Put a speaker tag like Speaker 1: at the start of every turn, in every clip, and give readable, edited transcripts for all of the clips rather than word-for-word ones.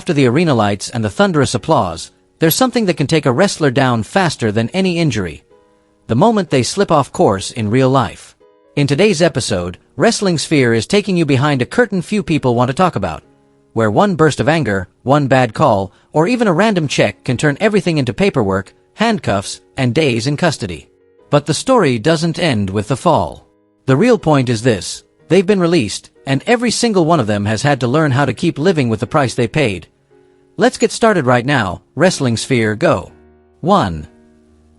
Speaker 1: after the arena lights and the thunderous applause, there's something that can take a wrestler down faster than any injury: the moment they slip off course in real life. In today's episode, Wrestling Sphere is taking you behind a curtain few people want to talk about, where one burst of anger, one bad call, or even a random check can turn everything into paperwork, handcuffs, and days in custody. But the story doesn't end with the fall. The real point is this: they've been released, and every single one of them has had to learn how to keep living with the price they paid. Let's get started right now. Wrestling Sphere, go. 1.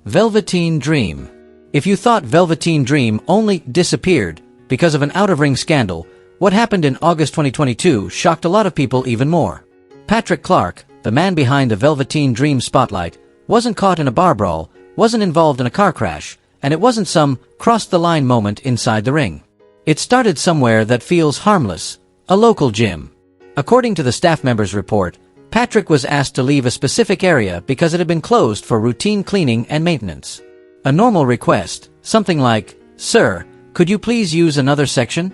Speaker 1: Velveteen Dream. If you thought Velveteen Dream only disappeared because of an out-of-ring scandal, what happened in August 2022 shocked a lot of people even more. Patrick Clark, the man behind the Velveteen Dream spotlight, wasn't caught in a bar brawl, wasn't involved in a car crash, and it wasn't some cross-the-line moment inside the ring. It started somewhere that feels harmless: a local gym. According to the staff members' report, Patrick was asked to leave a specific area because it had been closed for routine cleaning and maintenance. A normal request, something like, "Sir, could you please use another section?"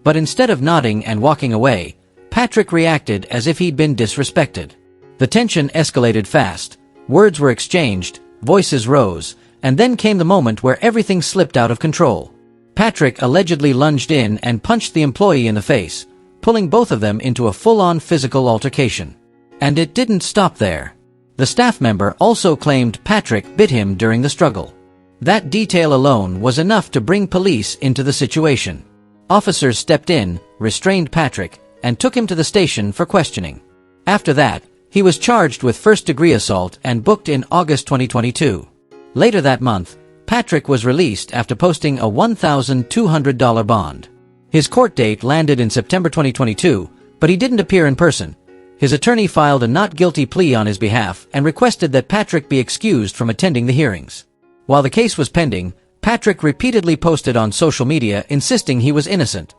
Speaker 1: But instead of nodding and walking away, Patrick reacted as if he'd been disrespected. The tension escalated fast. Words were exchanged, voices rose, and then came the moment where everything slipped out of control. Patrick allegedly lunged in and punched the employee in the face, pulling both of them into a full-on physical altercation. And it didn't stop there. The staff member also claimed Patrick bit him during the struggle. That detail alone was enough to bring police into the situation. Officers stepped in, restrained Patrick, and took him to the station for questioning. After that, he was charged with first-degree assault and booked in August 2022. Later that month, Patrick was released after posting a $1,200 bond. His court date landed in September 2022, but he didn't appear in person. His attorney filed a not guilty plea on his behalf and requested that Patrick be excused from attending the hearings. While the case was pending, Patrick repeatedly posted on social media insisting he was innocent,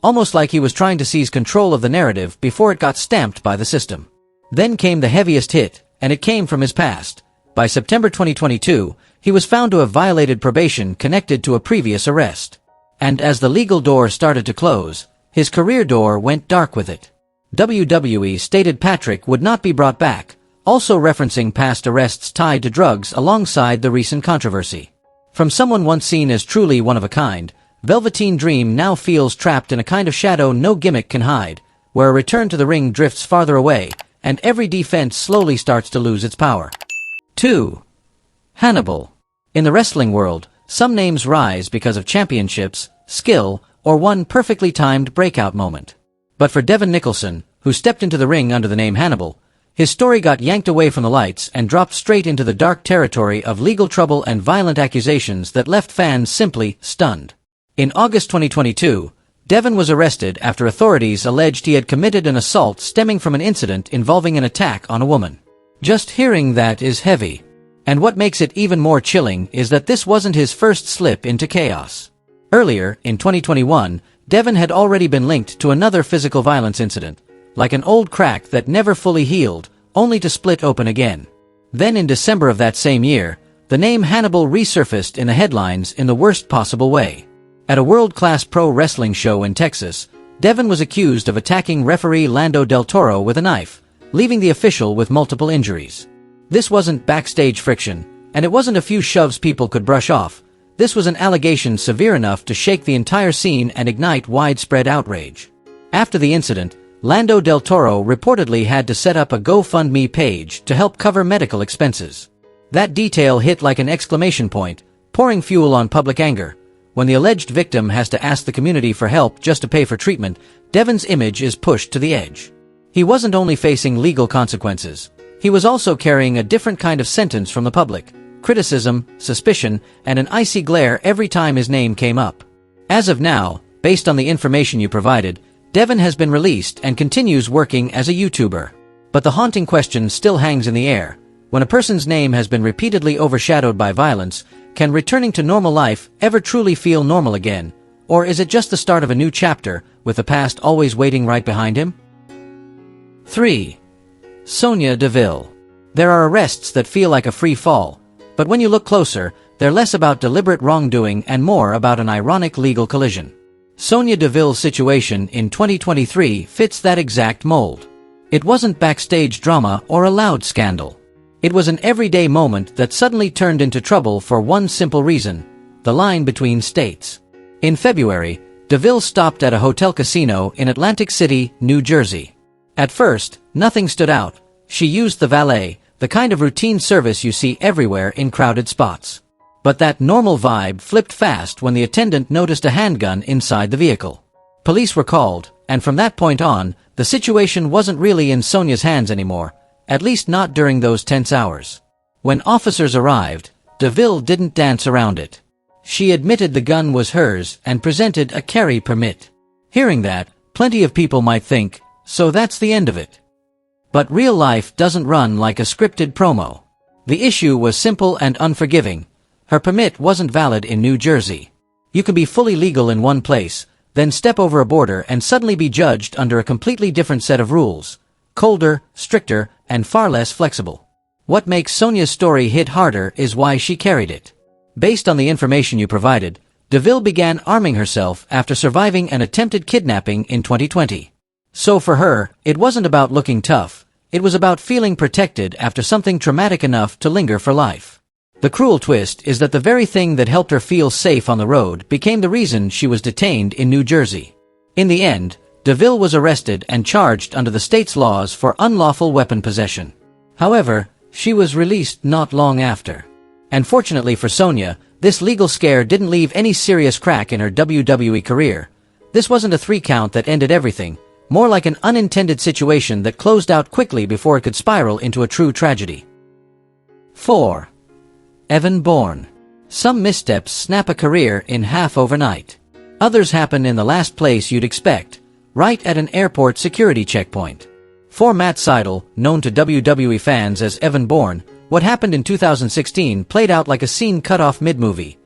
Speaker 1: almost like he was trying to seize control of the narrative before it got stamped by the system. Then came the heaviest hit, and it came from his past. By September 2022, he was found to have violated probation connected to a previous arrest. And as the legal door started to close, his career door went dark with it. WWE stated Patrick would not be brought back, also referencing past arrests tied to drugs alongside the recent controversy. From someone once seen as truly one of a kind, Velveteen Dream now feels trapped in a kind of shadow no gimmick can hide, where a return to the ring drifts farther away, and every defense slowly starts to lose its power. 2. Hannibal. In the wrestling world, some names rise because of championships, skill, or one perfectly timed breakout moment. But for Devin Nicholson, who stepped into the ring under the name Hannibal, his story got yanked away from the lights and dropped straight into the dark territory of legal trouble and violent accusations that left fans simply stunned. In August 2022, Devin was arrested after authorities alleged he had committed an assault stemming from an incident involving an attack on a woman. Just hearing that is heavy. And what makes it even more chilling is that this wasn't his first slip into chaos. Earlier, in 2021, Devin had already been linked to another physical violence incident, like an old crack that never fully healed, only to split open again. Then in December of that same year, the name Hannibal resurfaced in the headlines in the worst possible way. At a world-class pro wrestling show in Texas, Devin was accused of attacking referee Lando Del Toro with a knife, leaving the official with multiple injuries. This wasn't backstage friction, and it wasn't a few shoves people could brush off. This was an allegation severe enough to shake the entire scene and ignite widespread outrage. After the incident, Lando Del Toro reportedly had to set up a GoFundMe page to help cover medical expenses. That detail hit like an exclamation point, pouring fuel on public anger. When the alleged victim has to ask the community for help just to pay for treatment, Devin's image is pushed to the edge. He wasn't only facing legal consequences, he was also carrying a different kind of sentence from the public: criticism, suspicion, and an icy glare every time his name came up. As of now, based on the information you provided, Devin has been released and continues working as a YouTuber. But the haunting question still hangs in the air. When a person's name has been repeatedly overshadowed by violence, can returning to normal life ever truly feel normal again? Or is it just the start of a new chapter, with the past always waiting right behind him? 3. Sonia Deville. There are arrests that feel like a free fall, but when you look closer, they're less about deliberate wrongdoing and more about an ironic legal collision. Sonia Deville's situation in 2023 fits that exact mold. It wasn't backstage drama or a loud scandal. It was an everyday moment that suddenly turned into trouble for one simple reason: the line between states. In February, Deville stopped at a hotel casino in Atlantic City, New Jersey. At first, nothing stood out. She used the valet, the kind of routine service you see everywhere in crowded spots. But that normal vibe flipped fast when the attendant noticed a handgun inside the vehicle. Police were called, and from that point on, the situation wasn't really in Sonia's hands anymore, at least not during those tense hours. When officers arrived, Deville didn't dance around it. She admitted the gun was hers and presented a carry permit. Hearing that, plenty of people might think, so that's the end of it. But real life doesn't run like a scripted promo. The issue was simple and unforgiving. Her permit wasn't valid in New Jersey. You can be fully legal in one place, then step over a border and suddenly be judged under a completely different set of rules. Colder, stricter, and far less flexible. What makes Sonia's story hit harder is why she carried it. Based on the information you provided, Deville began arming herself after surviving an attempted kidnapping in 2020. So for her, it wasn't about looking tough. It was about feeling protected after something traumatic enough to linger for life. The cruel twist is that the very thing that helped her feel safe on the road became the reason she was detained in New Jersey. In the end, Deville was arrested and charged under the state's laws for unlawful weapon possession. However, she was released not long after. And fortunately for Sonia, this legal scare didn't leave any serious crack in her WWE career. This wasn't a 3-count that ended everything, more like an unintended situation that closed out quickly before it could spiral into a true tragedy. 4. Bourne. Some missteps snap a career in half overnight. Others happen in the last place you'd expect, right at an airport security checkpoint. For Matt Sydal, known to WWE fans as Bourne, what happened in 2016 played out like a scene cut off mid-movie.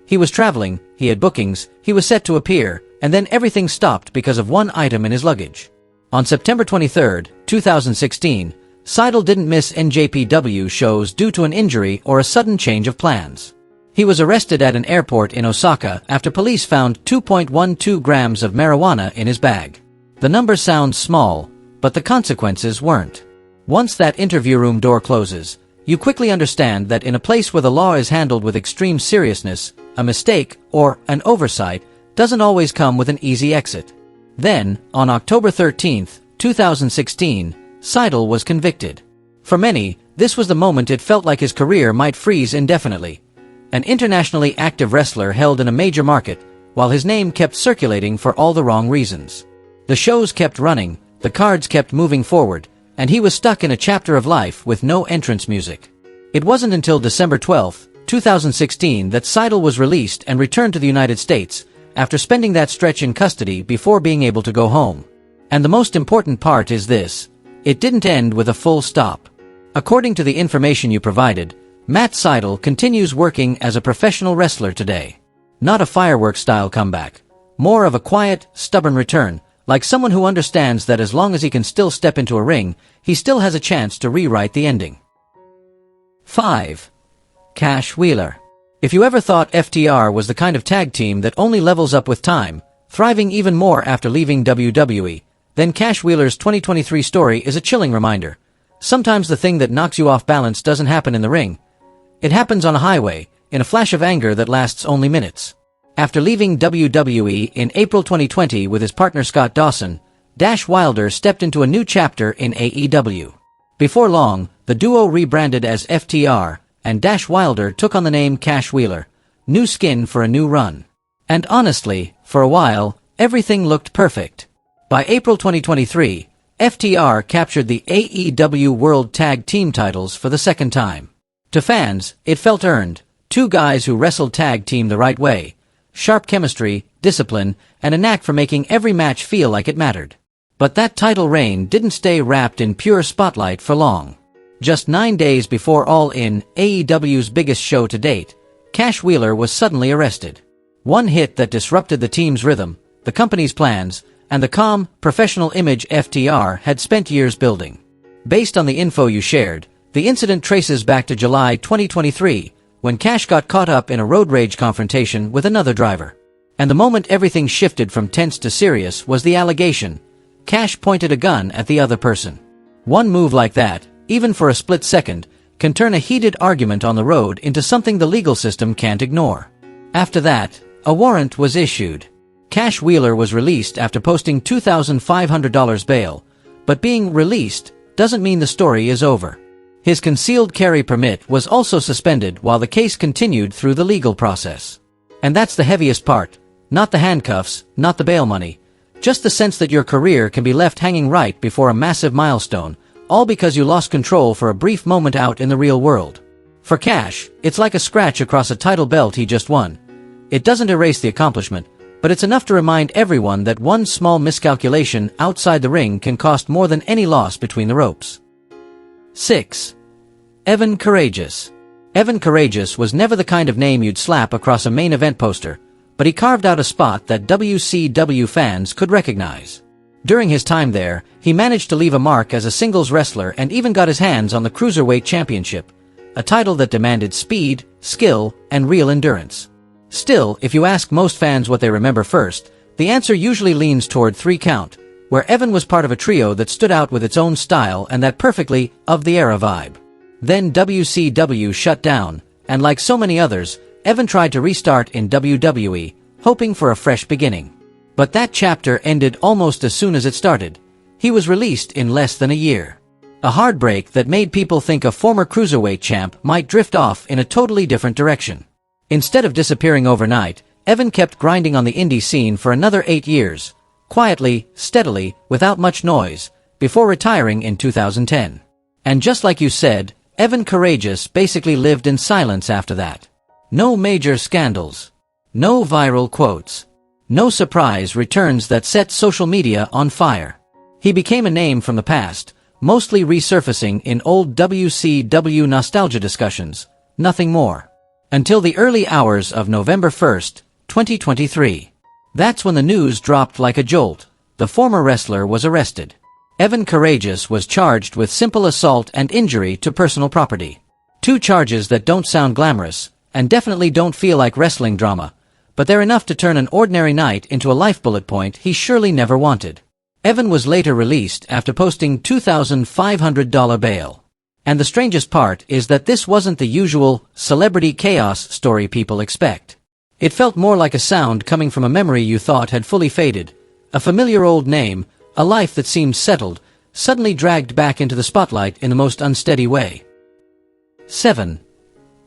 Speaker 1: He was traveling, he had bookings, he was set to appear, and then everything stopped because of one item in his luggage. On September 23, 2016, Sydal didn't miss NJPW shows due to an injury or a sudden change of plans. He was arrested at an airport in Osaka after police found 2.12 grams of marijuana in his bag. The number sounds small, but the consequences weren't. Once that interview room door closes, you quickly understand that in a place where the law is handled with extreme seriousness, a mistake, or an oversight, doesn't always come with an easy exit. Then, on October 13, 2016, Sydal was convicted. For many, this was the moment it felt like his career might freeze indefinitely. An internationally active wrestler held in a major market, while his name kept circulating for all the wrong reasons. The shows kept running, the cards kept moving forward, and he was stuck in a chapter of life with no entrance music. It wasn't until December 12, 2016 that Sydal was released and returned to the United States, after spending that stretch in custody before being able to go home. And the most important part is this: it didn't end with a full stop. According to the information you provided, Matt Sydal continues working as a professional wrestler today. Not a fireworks-style comeback. More of a quiet, stubborn return, like someone who understands that as long as he can still step into a ring, he still has a chance to rewrite the ending. 5. Cash Wheeler. If you ever thought FTR was the kind of tag team that only levels up with time, thriving even more after leaving WWE, then Cash Wheeler's 2023 story is a chilling reminder. Sometimes the thing that knocks you off balance doesn't happen in the ring. It happens on a highway, in a flash of anger that lasts only minutes. After leaving WWE in April 2020 with his partner Scott Dawson, Dash Wilder stepped into a new chapter in AEW. Before long, the duo rebranded as FTR, and Dash Wilder took on the name Cash Wheeler, new skin for a new run. And honestly, for a while, everything looked perfect. By April 2023, FTR captured the AEW World Tag Team titles for the second time. To fans, it felt earned. Two guys who wrestled tag team the right way. Sharp chemistry, discipline, and a knack for making every match feel like it mattered. But that title reign didn't stay wrapped in pure spotlight for long. Just 9 days before All In, AEW's biggest show to date, Cash Wheeler was suddenly arrested. One hit that disrupted the team's rhythm, the company's plans, and the calm, professional image FTR had spent years building. Based on the info you shared, the incident traces back to July 2023, when Cash got caught up in a road rage confrontation with another driver. And the moment everything shifted from tense to serious was the allegation. Cash pointed a gun at the other person. One move like that, even for a split second, can turn a heated argument on the road into something the legal system can't ignore. After that, a warrant was issued. Cash Wheeler was released after posting $2,500 bail, but being released doesn't mean the story is over. His concealed carry permit was also suspended while the case continued through the legal process. And that's the heaviest part, not the handcuffs, not the bail money, just the sense that your career can be left hanging right before a massive milestone, all because you lost control for a brief moment out in the real world. For Cash, it's like a scratch across a title belt he just won. It doesn't erase the accomplishment, but it's enough to remind everyone that one small miscalculation outside the ring can cost more than any loss between the ropes. 6. Evan Courageous. Evan Courageous was never the kind of name you'd slap across a main event poster, but he carved out a spot that WCW fans could recognize. During his time there, he managed to leave a mark as a singles wrestler and even got his hands on the Cruiserweight Championship, a title that demanded speed, skill, and real endurance. Still, if you ask most fans what they remember first, the answer usually leans toward 3 Count, where Evan was part of a trio that stood out with its own style and that perfectly of-the-era vibe. Then WCW shut down, and like so many others, Evan tried to restart in WWE, hoping for a fresh beginning. But that chapter ended almost as soon as it started. He was released in less than a year. A heartbreak that made people think a former Cruiserweight champ might drift off in a totally different direction. Instead of disappearing overnight, Evan kept grinding on the indie scene for another 8 years, quietly, steadily, without much noise, before retiring in 2010. And just like you said, Evan Courageous basically lived in silence after that. No major scandals. No viral quotes. No surprise returns that set social media on fire. He became a name from the past, mostly resurfacing in old WCW nostalgia discussions, nothing more. Until the early hours of November 1st, 2023. That's when the news dropped like a jolt. The former wrestler was arrested. Evan Courageous was charged with simple assault and injury to personal property. 2 charges that don't sound glamorous, and definitely don't feel like wrestling drama, but they're enough to turn an ordinary night into a life bullet point he surely never wanted. Evan was later released after posting $2,500 bail. And the strangest part is that this wasn't the usual celebrity chaos story people expect. It felt more like a sound coming from a memory you thought had fully faded, a familiar old name, a life that seemed settled, suddenly dragged back into the spotlight in the most unsteady way. 7.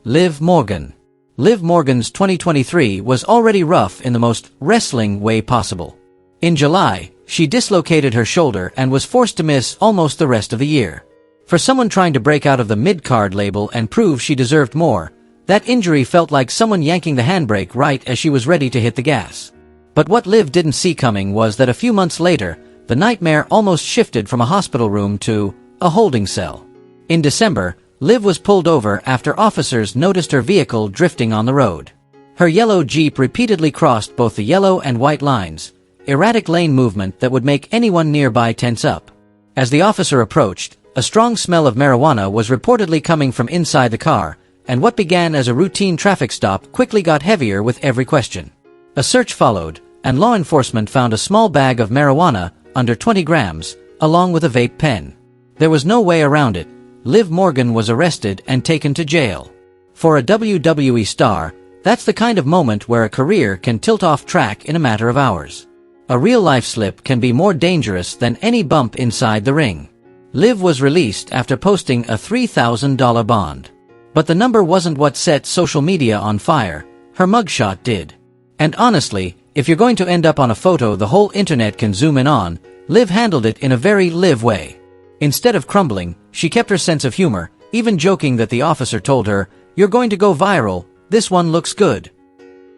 Speaker 1: Liv Morgan. Liv Morgan's 2023 was already rough in the most wrestling way possible. In July, she dislocated her shoulder and was forced to miss almost the rest of the year. For someone trying to break out of the mid-card label and prove she deserved more, that injury felt like someone yanking the handbrake right as she was ready to hit the gas. But what Liv didn't see coming was that a few months later, the nightmare almost shifted from a hospital room to a holding cell. In December, Liv was pulled over after officers noticed her vehicle drifting on the road. Her yellow Jeep repeatedly crossed both the yellow and white lines, erratic lane movement that would make anyone nearby tense up. As the officer approached, a strong smell of marijuana was reportedly coming from inside the car, and what began as a routine traffic stop quickly got heavier with every question. A search followed, and law enforcement found a small bag of marijuana, under 20 grams, along with a vape pen. There was no way around it. Liv Morgan was arrested and taken to jail. For a WWE star, that's the kind of moment where a career can tilt off track in a matter of hours. A real-life slip can be more dangerous than any bump inside the ring. Liv was released after posting a $3,000 bond. But the number wasn't what set social media on fire, her mugshot did. And honestly, if you're going to end up on a photo the whole internet can zoom in on, Liv handled it in a very Liv way. Instead of crumbling, she kept her sense of humor, even joking that the officer told her, "You're going to go viral, this one looks good."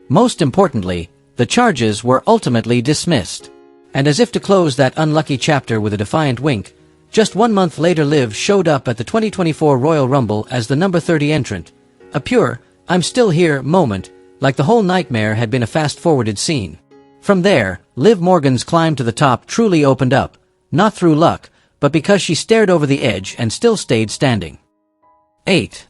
Speaker 1: Most importantly, the charges were ultimately dismissed. And as if to close that unlucky chapter with a defiant wink, just 1 month later Liv showed up at the 2024 Royal Rumble as the number 30 entrant. A pure, "I'm still here" moment, like the whole nightmare had been a fast-forwarded scene. From there, Liv Morgan's climb to the top truly opened up, not through luck, but because she stared over the edge and still stayed standing. 8.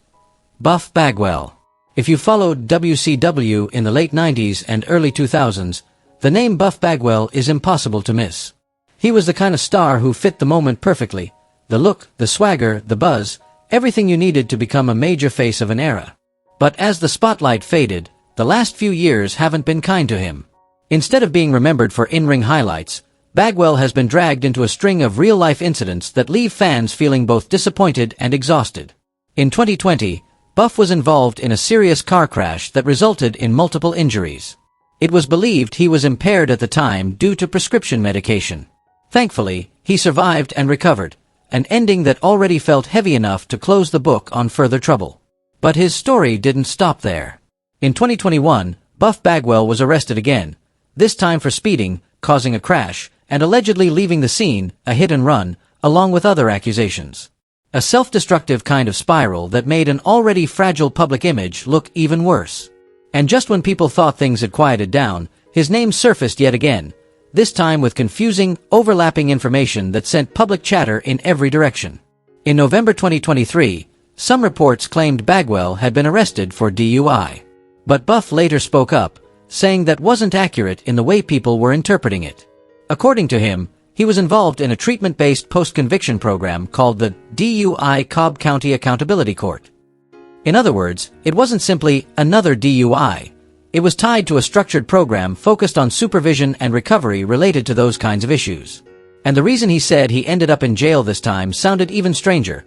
Speaker 1: Buff Bagwell. If you followed WCW in the late 90s and early 2000s, the name Buff Bagwell is impossible to miss. He was the kind of star who fit the moment perfectly, The look, the swagger, the buzz, everything you needed to become a major face of an era. But as the spotlight faded, the last few years haven't been kind to him. Instead of being remembered for in-ring highlights, Bagwell has been dragged into a string of real-life incidents that leave fans feeling both disappointed and exhausted. In 2020, Buff was involved in a serious car crash that resulted in multiple injuries. It was believed he was impaired at the time due to prescription medication. Thankfully, he survived and recovered, an ending that already felt heavy enough to close the book on further trouble. But his story didn't stop there. In 2021, Buff Bagwell was arrested again, this time for speeding, causing a crash, and allegedly leaving the scene, a hit and run, along with other accusations. A self-destructive kind of spiral that made an already fragile public image look even worse. And just when people thought things had quieted down, his name surfaced yet again, this time with confusing, overlapping information that sent public chatter in every direction. In November 2023, some reports claimed Bagwell had been arrested for DUI. But Buff later spoke up, saying that wasn't accurate in the way people were interpreting it. According to him, he was involved in a treatment-based post-conviction program called the DUI Cobb County Accountability Court. In other words, it wasn't simply another DUI. It was tied to a structured program focused on supervision and recovery related to those kinds of issues. And the reason he said he ended up in jail this time sounded even stranger.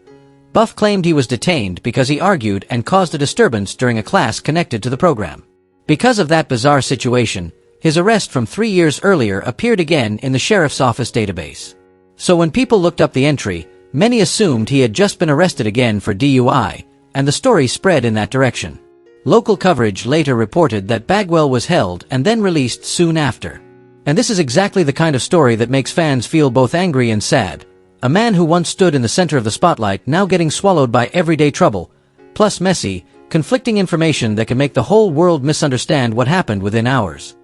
Speaker 1: Buff claimed he was detained because he argued and caused a disturbance during a class connected to the program. Because of that bizarre situation, his arrest from 3 years earlier appeared again in the sheriff's office database. So when people looked up the entry, many assumed he had just been arrested again for DUI, and the story spread in that direction. Local coverage later reported that Bagwell was held and then released soon after. And this is exactly the kind of story that makes fans feel both angry and sad. A man who once stood in the center of the spotlight now getting swallowed by everyday trouble, plus messy, conflicting information that can make the whole world misunderstand what happened within hours.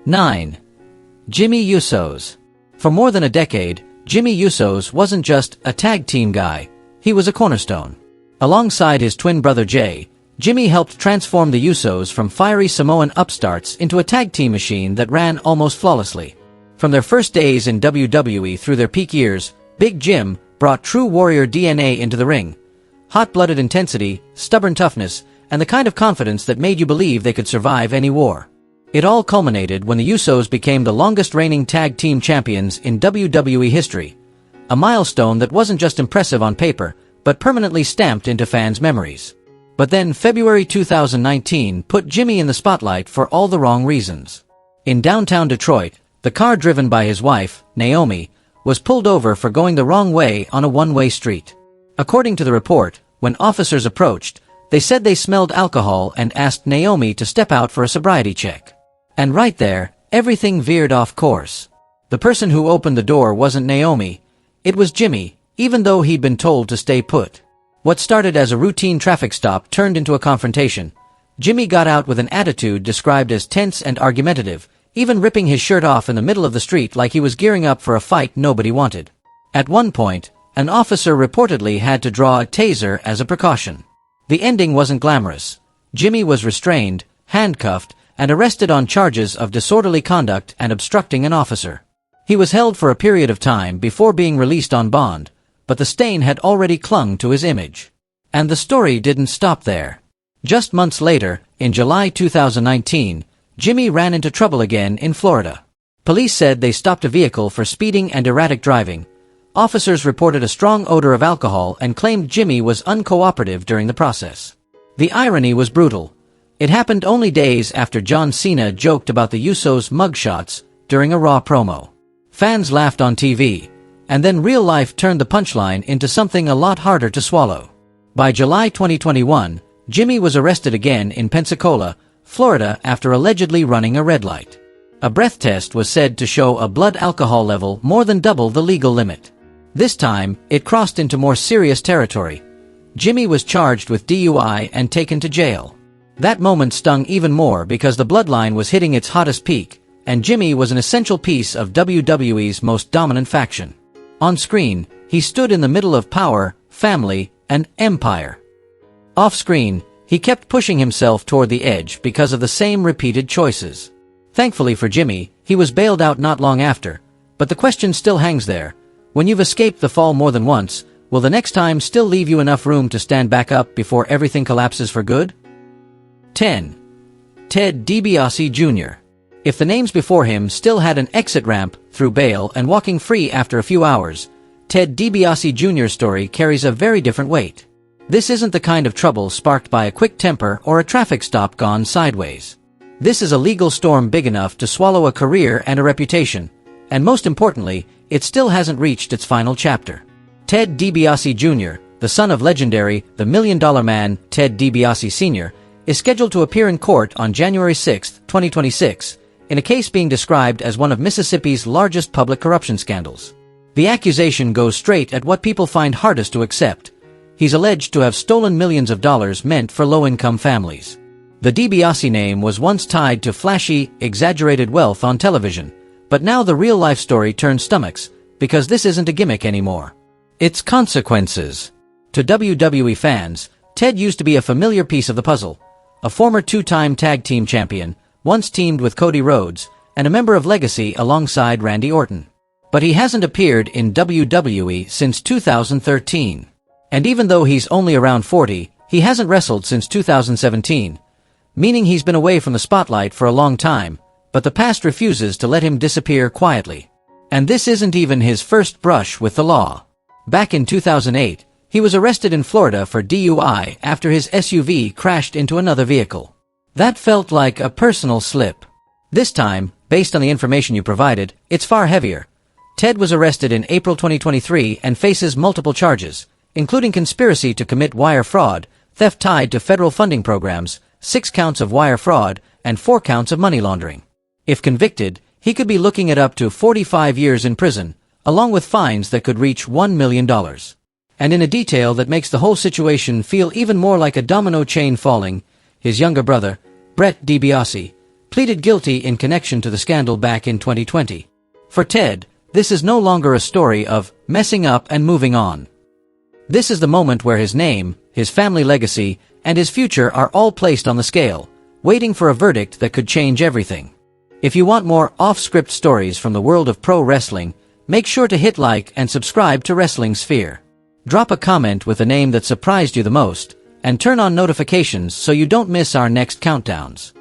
Speaker 1: 9. Jimmy Usos. For more than a decade, Jimmy Usos wasn't just a tag team guy, he was a cornerstone. Alongside his twin brother Jay, Jimmy helped transform the Usos from fiery Samoan upstarts into a tag team machine that ran almost flawlessly. From their first days in WWE through their peak years, Big Jim brought true warrior DNA into the ring. Hot-blooded intensity, stubborn toughness, and the kind of confidence that made you believe they could survive any war. It all culminated when the Usos became the longest-reigning tag team champions in WWE history, a milestone that wasn't just impressive on paper, but permanently stamped into fans' memories. But then February 2019 put Jimmy in the spotlight for all the wrong reasons. In downtown Detroit, the car driven by his wife, Naomi, was pulled over for going the wrong way on a one-way street. According to the report, when officers approached, they said they smelled alcohol and asked Naomi to step out for a sobriety check. And right there, everything veered off course. The person who opened the door wasn't Naomi, it was Jimmy, even though he'd been told to stay put. What started as a routine traffic stop turned into a confrontation. Jimmy got out with an attitude described as tense and argumentative, even ripping his shirt off in the middle of the street like he was gearing up for a fight nobody wanted. At one point, an officer reportedly had to draw a taser as a precaution. The ending wasn't glamorous. Jimmy was restrained, handcuffed, and arrested on charges of disorderly conduct and obstructing an officer. He was held for a period of time before being released on bond, but the stain had already clung to his image. And the story didn't stop there. Just months later, in July 2019, Jimmy ran into trouble again in Florida. Police said they stopped a vehicle for speeding and erratic driving. Officers reported a strong odor of alcohol and claimed Jimmy was uncooperative during the process. The irony was brutal. It happened only days after John Cena joked about the Usos' mugshots during a Raw promo. Fans laughed on TV, and then real life turned the punchline into something a lot harder to swallow. By July 2021, Jimmy was arrested again in Pensacola, Florida after allegedly running a red light. A breath test was said to show a blood alcohol level more than double the legal limit. This time, it crossed into more serious territory. Jimmy was charged with DUI and taken to jail. That moment stung even more because the bloodline was hitting its hottest peak, and Jimmy was an essential piece of WWE's most dominant faction. On screen, he stood in the middle of power, family, and empire. Off-screen, he kept pushing himself toward the edge because of the same repeated choices. Thankfully for Jimmy, he was bailed out not long after, but the question still hangs there. When you've escaped the fall more than once, will the next time still leave you enough room to stand back up before everything collapses for good? 10. Ted DiBiase Jr. If the names before him still had an exit ramp through bail and walking free after a few hours, Ted DiBiase Jr.'s story carries a very different weight. This isn't the kind of trouble sparked by a quick temper or a traffic stop gone sideways. This is a legal storm big enough to swallow a career and a reputation, and most importantly, it still hasn't reached its final chapter. Ted DiBiase Jr., the son of legendary The $1 Million Man Ted DiBiase Sr., is scheduled to appear in court on January 6, 2026, in a case being described as one of Mississippi's largest public corruption scandals. The accusation goes straight at what people find hardest to accept. He's alleged to have stolen millions of dollars meant for low-income families. The DiBiase name was once tied to flashy, exaggerated wealth on television, but now the real-life story turns stomachs, because this isn't a gimmick anymore. It's consequences. To WWE fans, Ted used to be a familiar piece of the puzzle. A former two-time tag team champion, once teamed with Cody Rhodes, and a member of Legacy alongside Randy Orton. But he hasn't appeared in WWE since 2013. And even though he's only around 40, he hasn't wrestled since 2017, meaning he's been away from the spotlight for a long time, but the past refuses to let him disappear quietly. And this isn't even his first brush with the law. Back in 2008, he was arrested in Florida for DUI after his SUV crashed into another vehicle. That felt like a personal slip. This time, based on the information you provided, it's far heavier. Ted was arrested in April 2023 and faces multiple charges, including conspiracy to commit wire fraud, theft tied to federal funding programs, 6 counts of wire fraud, and 4 counts of money laundering. If convicted, he could be looking at up to 45 years in prison, along with fines that could reach $1 million. And in a detail that makes the whole situation feel even more like a domino chain falling, his younger brother, Brett DiBiase, pleaded guilty in connection to the scandal back in 2020. For Ted, this is no longer a story of messing up and moving on. This is the moment where his name, his family legacy, and his future are all placed on the scale, waiting for a verdict that could change everything. If you want more off-script stories from the world of pro wrestling, make sure to hit like and subscribe to Wrestling Sphere. Drop a comment with a name that surprised you the most, and turn on notifications so you don't miss our next countdowns.